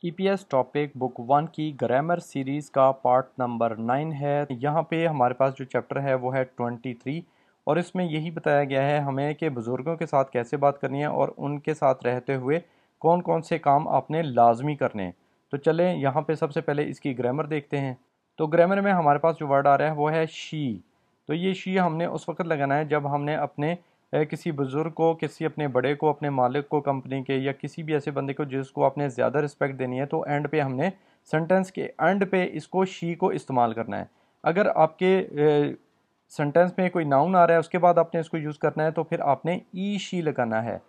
EPS topic book 1 की grammar series का part number 9 है। यहाँ पे हमारे पास जो चैप्टर है वो है 23 और इसमें यही बताया गया है हमें कि बुज़ुर्गों के साथ कैसे बात करनी है और उनके साथ रहते हुए कौन कौन से काम आपने लाजमी करने हैं। तो चलें यहाँ पे सबसे पहले इसकी ग्रामर देखते हैं। तो ग्रामर में हमारे पास जो वर्ड आ रहा है वो है शी। तो ये शी हमने उस वक्त लगाना है जब हमने अपने किसी बुज़ुर्ग को, किसी अपने बड़े को, अपने मालिक को कंपनी के, या किसी भी ऐसे बंदे को जिसको आपने ज़्यादा रिस्पेक्ट देनी है, तो एंड पे हमने सेंटेंस के एंड पे इसको शी को इस्तेमाल करना है। अगर आपके सेंटेंस में कोई नाउन आ रहा है उसके बाद आपने इसको यूज़ करना है तो फिर आपने ई शी लगाना है।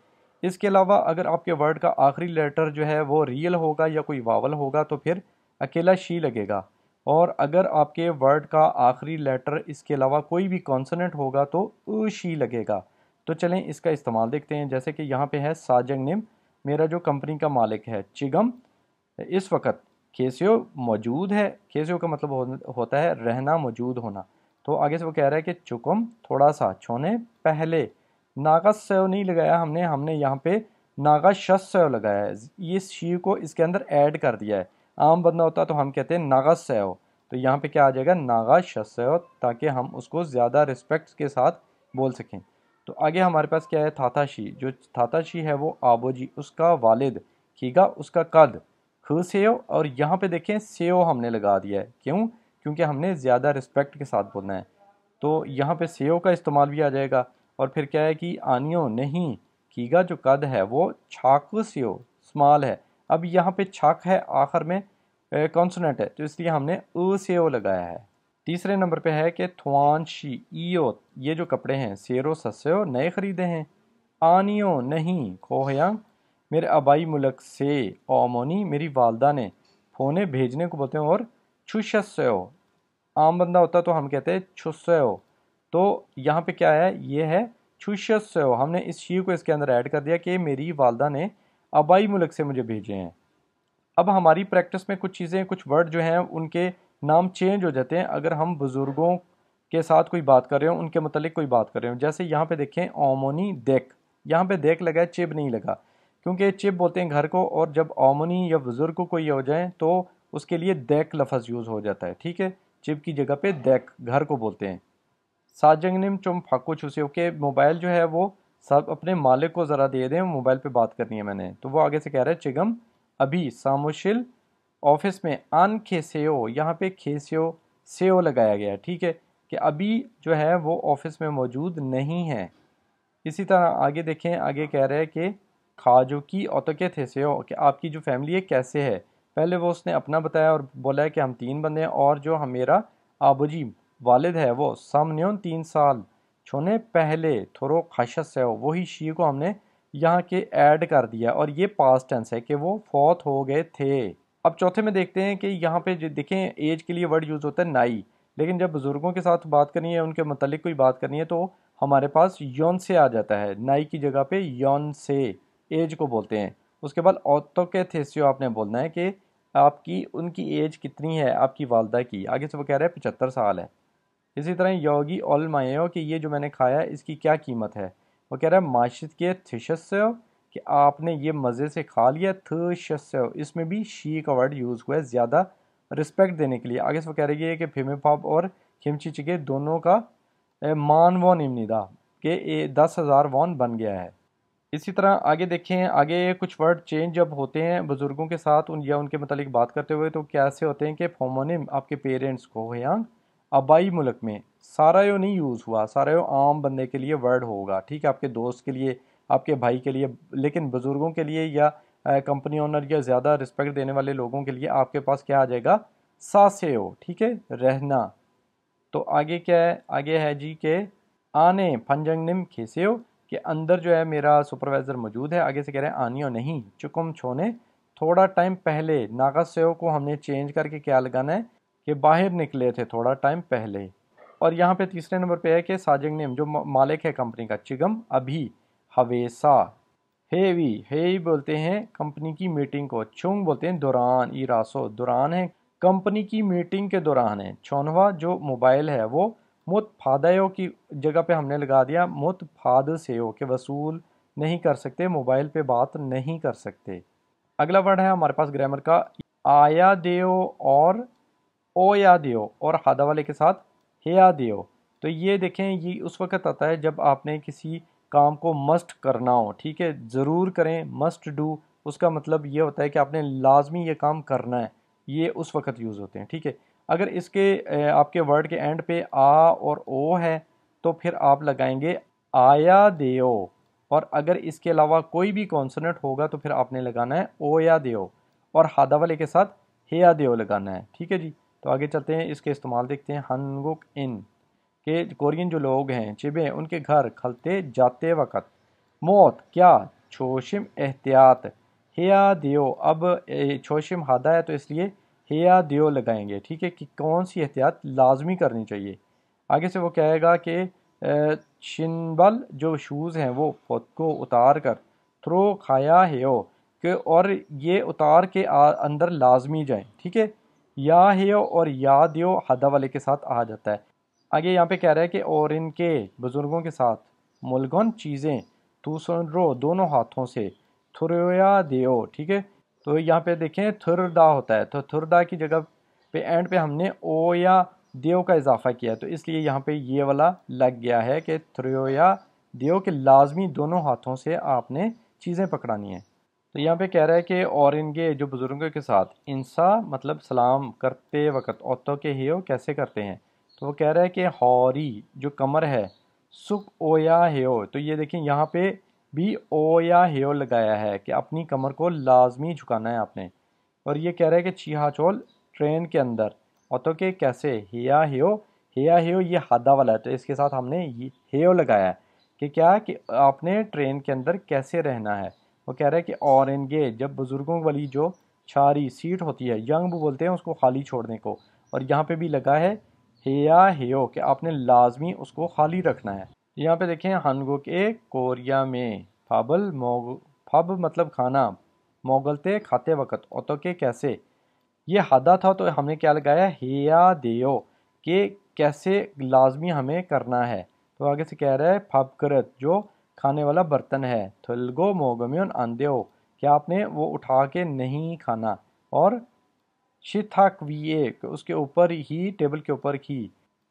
इसके अलावा अगर आपके वर्ड का आखिरी लेटर जो है वो रियल होगा या कोई वावल होगा तो फिर अकेला शी लगेगा, और अगर आपके वर्ड का आखिरी लेटर इसके अलावा कोई भी कॉन्सोनेंट होगा तो उ शी लगेगा। तो चलें इसका इस्तेमाल देखते हैं। जैसे कि यहाँ पे है साजंग निम, मेरा जो कंपनी का मालिक है। चिगम, इस वक्त। केसियो, मौजूद है। केसियो का मतलब होता है रहना, मौजूद होना। तो आगे से वो कह रहा है कि चुकम, थोड़ा सा। छोने, पहले। नागास्यो नहीं लगाया हमने हमने यहाँ पे नागाशस्यो लगाया है। ये शी को इसके अंदर ऐड कर दिया है। आम बंदा होता तो हम कहते हैं नागास्यो, तो यहाँ पे क्या आ जाएगा, नागाशस्यो, ताकि हम उसको ज़्यादा रिस्पेक्ट के साथ बोल सकें। तो आगे हमारे पास क्या है, थाताशी। जो थाताशी है वो आबोजी, उसका वालिद। खीगा, उसका कद। खुसेयो, और यहाँ पे देखें सेयो हमने लगा दिया है। क्यों? क्योंकि हमने ज़्यादा रिस्पेक्ट के साथ बोलना है, तो यहाँ पे सेयो का इस्तेमाल भी आ जाएगा। और फिर क्या है कि आनियो, नहीं। कीगा जो कद है वो छाकुसियो, स्मॉल है। अब यहाँ पे छाक है, आखिर में कॉन्सोनेंट है, तो इसलिए हमने सेयो लगाया है। तीसरे नंबर पे है कि थुआनशी ईयो, ये जो कपड़े हैं। सेरो सस्यो, नए खरीदे हैं। आनियो, नहीं। खोहयांग, मेरे आबाई मुल्क से। ओमोनी, मेरी वालदा ने। फोने, भेजने को बोलते हैं। और छुशस्यो, आम बंदा होता तो हम कहते हैं छुस्यो। तो यहाँ पे क्या है, ये है छुशस्यो। हमने इस शी को इसके अंदर ऐड कर दिया कि मेरी वालदा ने आबाई मुल्क से मुझे भेजे हैं। अब हमारी प्रैक्टिस में कुछ चीज़ें, कुछ वर्ड जो हैं उनके नाम चेंज हो जाते हैं अगर हम बुज़ुर्गों के साथ कोई बात कर रहे हो, उनके मतलब कोई बात कर रहे हो। जैसे यहाँ पे देखें, ओमोनी देख, यहाँ पे देख लगा है, चिब नहीं लगा, क्योंकि चिब बोलते हैं घर को, और जब ओमोनी या बुज़ुर्ग को कोई हो जाए तो उसके लिए देख लफ्ज़ यूज़ हो जाता है। ठीक है, चिब की जगह पे देख घर को बोलते हैं। साजंगनिम चुम फाकू छुसे, ओके, मोबाइल जो है वो सब अपने मालिक को ज़रा दे दें, मोबाइल पे बात करनी है मैंने। तो वो आगे से कह रहा है चिगम, अभी। सामुशिल, ऑफिस में। आन खेसेओ, यहाँ पे खेसेओ सेओ लगाया गया है। ठीक है, कि अभी जो है वो ऑफिस में मौजूद नहीं है। इसी तरह आगे देखें, आगे कह रहे हैं कि खाजो की औतके थे सेओ, कि आपकी जो फैमिली है कैसे है। पहले वो उसने अपना बताया और बोला है कि हम 3 बंदे हैं, और जो हम मेरा आबूजी वालिद है वो सामन्यों 3 साल। छोने, पहले। थोरो खाशस है, वही शी को हमने यहाँ के ऐड कर दिया, और ये पास्ट टेंस है कि वो फौत हो गए थे। अब चौथे में देखते हैं कि यहाँ पे देखें, एज के लिए वर्ड यूज़ होता है नाई, लेकिन जब बुज़ुर्गों के साथ बात करनी है, उनके मतलब कोई बात करनी है, तो हमारे पास यौन से आ जाता है। नाई की जगह पे यौन से एज को बोलते हैं। उसके बाद औरतों के थेसियो आपने बोलना है कि आपकी, उनकी एज कितनी है, आपकी वालदा की। आगे से वो कह रहे हैं 75 साल है। इसी तरह योगी ऑल मायो, कि ये जो मैंने खाया है इसकी क्या कीमत है। वो कह रहा है माशित के थिशस्यो, कि आपने ये मज़े से खा लिया। थिशस्यो, इसमें भी शी का वर्ड यूज़ हुआ है ज़्यादा रिस्पेक्ट देने के लिए। आगे से वो कह रही है कि फिमेपाप और खिमची चिके दोनों का मान वॉन इमनिदा, के 10,000 वॉन बन गया है। इसी तरह आगे देखें, आगे कुछ वर्ड चेंज जब होते हैं बुज़ुर्गों के साथ उन या उनके मतलब बात करते हुए, तो कैसे होते हैं कि फोमोनिम, आपके पेरेंट्स को। यहाँ आबाई मुल्क में सारायो नहीं यूज़ हुआ। सारायो आम बंदे के लिए वर्ड होगा, ठीक है, आपके दोस्त के लिए, आपके भाई के लिए, लेकिन बुज़ुर्गों के लिए या कंपनी ओनर या ज़्यादा रिस्पेक्ट देने वाले लोगों के लिए आपके पास क्या आ जाएगा, सासेयो। ठीक है, रहना। तो आगे क्या है, आगे है जी के आने फंजंगनिम खेसेयो, के अंदर जो है मेरा सुपरवाइज़र मौजूद है। आगे से कह रहे हैं आनियो, नहीं। चुकुम छोने, थोड़ा टाइम पहले। नागासेयो को हमने चेंज करके क्या लगाना है, कि बाहर निकले थे थोड़ा टाइम पहले। और यहाँ पे तीसरे नंबर पे है कि साजिंगनिम, जो मालिक है कंपनी का। चिगम, अभी। हवेसा, हेवी, हे बोलते हैं कंपनी की मीटिंग को। चुंग बोलते हैं दौरान। इरासो, दौरान है, कंपनी की मीटिंग के दौरान है। चौनवा, जो मोबाइल है वो मुत फादयो की जगह पे हमने लगा दिया मुत फाद से हो, के वसूल नहीं कर सकते, मोबाइल पे बात नहीं कर सकते। अगला वर्ड है हमारे पास ग्रामर का आया देओ और ओया देओ और हादा वाले के साथ हेया देओ। तो ये देखें, ये उस वक्त आता है जब आपने किसी काम को मस्ट करना हो, ठीक है, ज़रूर करें, मस्ट डू, उसका मतलब ये होता है कि आपने लाजमी ये काम करना है, ये उस वक्त यूज़ होते हैं, ठीक है। अगर इसके आपके वर्ड के एंड पे आ और ओ है तो फिर आप लगाएंगे आया देओ, और अगर इसके अलावा कोई भी कॉन्सोनेंट होगा तो फिर आपने लगाना है ओया देओ और हादा वाले के साथ हेया देओ लगाना है, ठीक है जी। तो आगे चलते हैं, इसके इस्तेमाल देखते हैं। हनगुक इन के कोरियन जो लोग हैं चिबे उनके घर खलते जाते वक़्त, मौत क्या छोशिम एहतियात, हेया दियो। अब छोशिम हादा है तो इसलिए हेया दियो लगाएंगे, ठीक है, कि कौन सी एहतियात लाजमी करनी चाहिए। आगे से वो कहेगा कि शिनबल जो शूज़ हैं वो खुद को उतार कर थ्रो खाया हेयो, कि और ये उतार के अंदर लाजमी जाएं, ठीक है। या हेयो और या दियो हदा वाले के साथ आ जाता है। आगे यहाँ पे कह रहा है कि और इनके बुजुर्गों के साथ मुलगन चीज़ें तू सुन रो दोनों हाथों से थुरया दियो, ठीक है। तो यहाँ पे देखें थुरदा होता है, तो थुरदा की जगह पे एंड पे हमने ओ या देव का इजाफा किया, तो इसलिए यहाँ पे ये वाला लग गया है कि थ्रोया देव के लाजमी दोनों हाथों से आपने चीज़ें पकड़ानी है। तो यहाँ पे कह रहा है कि और इनके जो बुज़ुर्गों के साथ इंसा मतलब सलाम करते वक्त औतों के हेयो कैसे करते हैं। तो वो कह रहा है कि हौरी जो कमर है सुख ओया हेयो, तो ये देखें यहाँ पे भी ओया हेयो लगाया है कि अपनी कमर को लाजमी झुकाना है आपने। और ये कह रहा है कि चीहा चोल ट्रेन के अंदर ऑटो के कैसे हिया हियो, हिया हियो ये हादा वाला है तो इसके साथ हमने हेयो लगाया है कि क्या कि आपने ट्रेन के अंदर कैसे रहना है। वो कह रहा है कि और इनगे जब बुज़ुर्गों वाली जो छारी सीट होती है यंग बोलते हैं उसको खाली छोड़ने को, और यहाँ पे भी लगा है हेया हेयो कि आपने लाजमी उसको खाली रखना है। यहाँ पे देखें हनगुक के कोरिया में फाबल मोग, फब मतलब खाना, मोगलते खाते वक्त ओतो के कैसे, ये हादा था तो हमने क्या लगाया हेया देयो कि कैसे लाजमी हमें करना है। तो आगे से कह रहा है फबकरत जो खाने वाला बर्तन है, थुलगो मोगम्योन आंदेओ कि आपने वो उठा के नहीं खाना, और शिथाकविए उसके ऊपर ही टेबल के ऊपर ही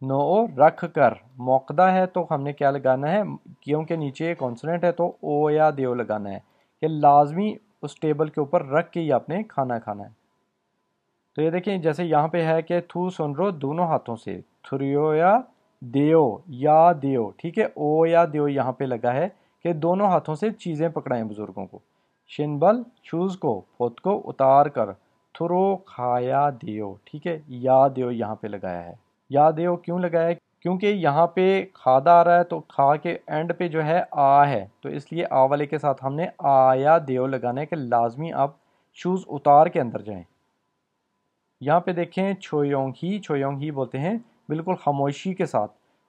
नो रख कर, मौकदा है तो हमने क्या लगाना है, क्योंकि नीचे कॉन्सोनेंट है तो ओ या देओ लगाना है कि लाजमी उस टेबल के ऊपर रख के ही आपने खाना खाना है। तो ये देखें जैसे यहाँ पे है कि थू सुन रो दोनों हाथों से, थुरियो या देओ या देओ, ठीक है, ओ या देओ यहाँ पे लगा है कि दोनों हाथों से चीज़ें पकड़ाएं बुजुर्गों को। शिनबल शूज़ को फोत को उतार कर थुरो खाया देओ, ठीक है, या देओ यहाँ पे लगाया है। या देओ क्यों लगाया है, क्योंकि यहाँ पे खादा आ रहा है तो खा के एंड पे जो है आ है, तो इसलिए आ वाले के साथ हमने आया देओ लगाना है कि लाजमी आप शूज़ उतार के अंदर जाएं। यहाँ पे देखें छोयोंग ही बोलते हैं बिल्कुल खामोशी के साथ।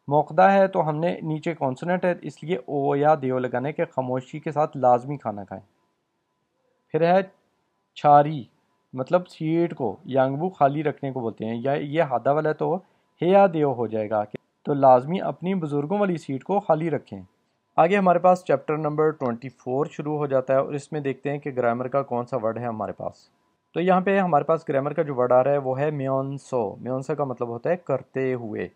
मौकदा है तो हमने नीचे कॉन्सोनेंट है इसलिए ओ या देओ लगाने के खामोशी के साथ लाजमी खाना खाएं। फिर है छारी मतलब सीट को यांगबू खाली रखने को बोलते हैं, या ये हादा वाला है तो हेया देओ हो जाएगा कि तो लाजमी अपनी बुजुर्गों वाली सीट को खाली रखें। आगे हमारे पास चैप्टर नंबर 24 शुरू हो जाता है और इसमें देखते हैं कि ग्रामर का कौन सा वर्ड है हमारे पास। तो यहाँ पे हमारे पास ग्रामर का जो वर्ड आ रहा है वो है म्योनसो। म्योनसो का मतलब होता है करते हुए।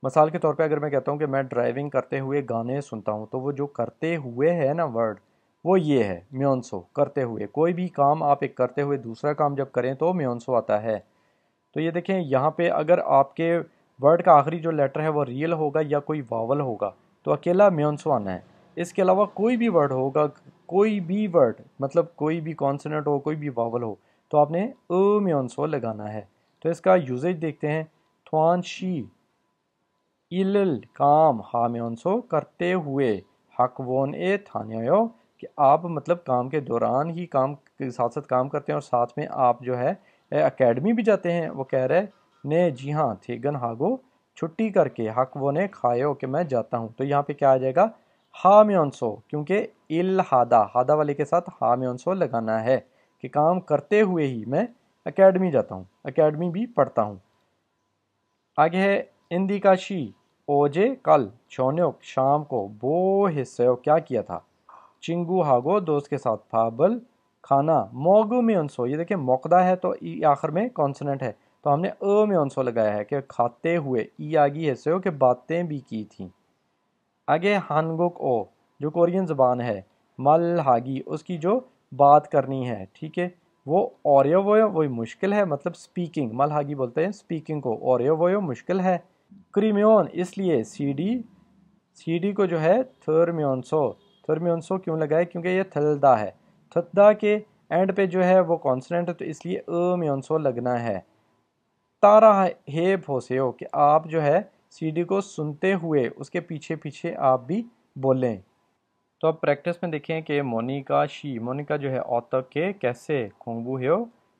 मिसाल के तौर पे अगर मैं कहता हूँ कि मैं ड्राइविंग करते हुए गाने सुनता हूँ, तो वो जो करते हुए है ना वर्ड, वो ये है म्योनसो, करते हुए। कोई भी काम आप एक करते हुए दूसरा काम जब करें तो म्योनसो आता है। तो ये देखें यहाँ पे अगर आपके वर्ड का आखिरी जो लेटर है वो रियल होगा या कोई वावल होगा तो अकेला म्योनसो आना है। इसके अलावा कोई भी वर्ड होगा, कोई भी वर्ड मतलब कोई भी कॉन्सोनेंट हो, कोई भी वावल हो, तो आपने म्योनसो लगाना है। तो इसका यूजेज देखते हैं। थ्वान शी इल काम हा म्योनसो करते हुए हक वोन ए थान्यो, कि आप मतलब काम के दौरान ही काम के साथ साथ काम करते हैं और साथ में आप जो है एकेडमी भी जाते हैं। वो कह रहे ने जी हाँ थेगन हागो छुट्टी करके हक वो ने खायो कि मैं जाता हूँ। तो यहाँ पे क्या आ जाएगा हा म्योनसो, क्योंकि इल हादा, हादा वाले के साथ हा म्योनसो लगाना है कि काम करते हुए ही मैं एकेडमी जाता हूँ, एकेडमी भी पढ़ता हूँ। आगे है इंदिकाशी ओजे कल शोन्योक शाम को बो हिस्से क्या किया था, चिंगू हागो दोस्त के साथ फाबल खाना। मोगु म्योनसो, ये देखिए मोकदा है तो ई आखिर में कॉन्सोनेंट है, तो हमने म्योनसो लगाया है कि खाते हुए। ई आगी ऐसे हो कि बातें भी की थी। आगे हानगुक ओ, जो कोरियन ज़बान है। मल हागी, उसकी जो बात करनी है, ठीक है। वो ओरियो वही मुश्किल है, मतलब स्पीकिंग। मल हागी बोलते हैं स्पीकिंग को, ओरियो वो मुश्किल है। क्रीम्योन, इसलिए सीडी को जो है थर्म्योनसो क्यों लगाए, क्योंकि ये थलदा है। थदा के एंड पे जो है वो कॉन्सोनेंट है, तो इसलिए म्योनसो लगना है। तारा हे भोसेओ, कि आप जो है सीडी को सुनते हुए उसके पीछे पीछे आप भी बोलें। तो अब प्रैक्टिस में देखें कि मोनिका जो है औतक के कैसे खोंगबू है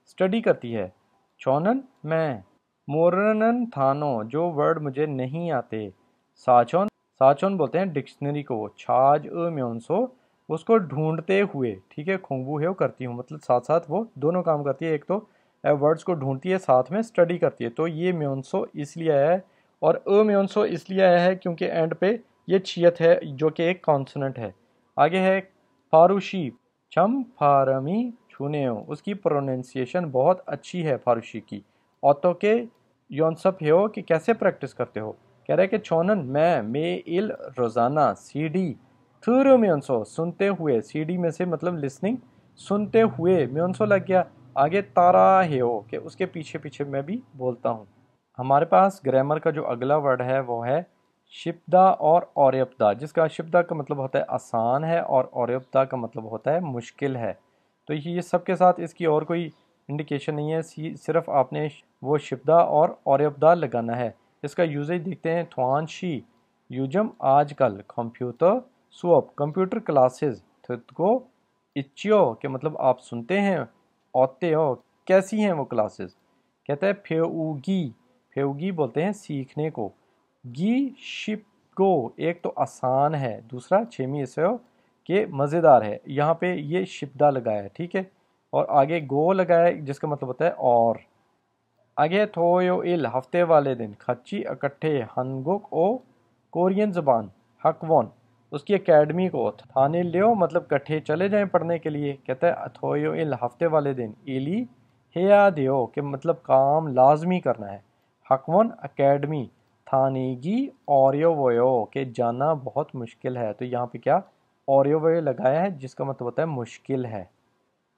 स्टडी करती है। चौनन मैं, मोरनन थानो, जो वर्ड मुझे नहीं आते। साचोन बोलते हैं डिक्शनरी को। छाज म्योनसो, उसको ढूंढते हुए, ठीक है। खोंगबू है करती हूँ, मतलब साथ साथ वो दोनों काम करती है, एक तो वर्ड्स को ढूंढती है, साथ में स्टडी करती है। तो ये म्योनसो इसलिए आया है, और म्योनसो इसलिए आया है क्योंकि एंड पे ये छियत है जो कि एक कॉन्सोनेंट है। आगे है फारूशी, छम फारमी छूने, उसकी प्रोनाउंसिएशन बहुत अच्छी है फारूशी की। ऑतो के योनसप हो कि कैसे प्रैक्टिस करते हो। कह रहे हैं कि छोनन मैं मे इल रोजाना सीडी थुरु म्योनसो, सुनते हुए। सीडी में से मतलब लिसनिंग, सुनते हुए म्योनसो लग गया। आगे तारा हो कि उसके पीछे पीछे मैं भी बोलता हूँ। हमारे पास ग्रामर का जो अगला वर्ड है वो है शिप्दा और औरयपदा, जिसका शिप्दा का मतलब होता है आसान है और औरयपदा का मतलब होता है मुश्किल है। तो ये सब के साथ इसकी और कोई इंडिकेशन नहीं है, सिर्फ आपने वो शिप्दा और औरयपदा लगाना है। इसका यूजेज देखते हैं। थ्वानशी यूजम, आजकल। कंप्यूटर सुअप, कंप्यूटर क्लासेस। थुतको इच्चियो, के मतलब आप सुनते हैं। औते हो, कैसी हैं वो क्लासेस। कहता है फेउगी बोलते हैं सीखने को। गी शिप गो, एक तो आसान है, दूसरा छेमी इसे हो कि मज़ेदार है। यहाँ पे ये शिप्दा लगाया है, ठीक है। और आगे गो लगाया है जिसका मतलब होता है और। आगे थोयो इल, हफ्ते वाले दिन। खच्ची इकट्ठे, हनगुक ओ, कोरियन ज़बान। हकवॉन, उसकी एकेडमी को। थाने लियो, मतलब इकट्ठे चले जाएं पढ़ने के लिए। कहता है थोयो इल, हफ्ते वाले दिन। इली हेया दियो, के मतलब काम लाजमी करना है। हकवॉन एकेडमी। थानेगी ओरियो वयो, के जाना बहुत मुश्किल है। तो यहाँ पे क्या ओरियो वयो लगाया है जिसका मतलब होता है मुश्किल है।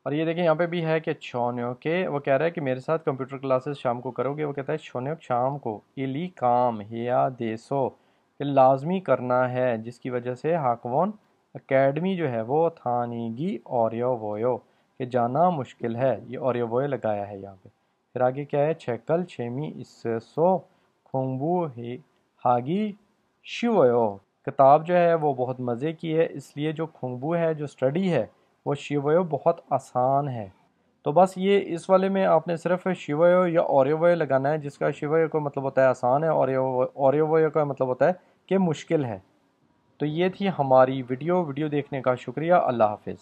और ये देखिए यहाँ पे भी है कि छोन्यो के, वो कह रहा है कि मेरे साथ कंप्यूटर क्लासेस शाम को करोगे। वो कहता है छोन्यो शाम को। इली काम हिया देसो, कि लाजमी करना है, जिसकी वजह से हाकवोन एकेडमी जो है वो थानेगी ओरियो वोयो, कि जाना मुश्किल है। ये ओरियो वोयो लगाया है यहाँ पे। फिर आगे क्या है, छेकल छेमी इसो खोंगबू हागी शिवयो, किताब जो है वो बहुत मज़े की है, इसलिए जो खोंगबू है, जो स्टडी है, वो शिवयो बहुत आसान है। तो बस ये इस वाले में आपने सिर्फ शिवयो या ओरियोवयो लगाना है, जिसका शिवयो का मतलब होता है आसान है, ओरियोवयो का मतलब होता है कि मुश्किल है। तो ये थी हमारी वीडियो देखने का शुक्रिया। अल्लाह हाफिज़।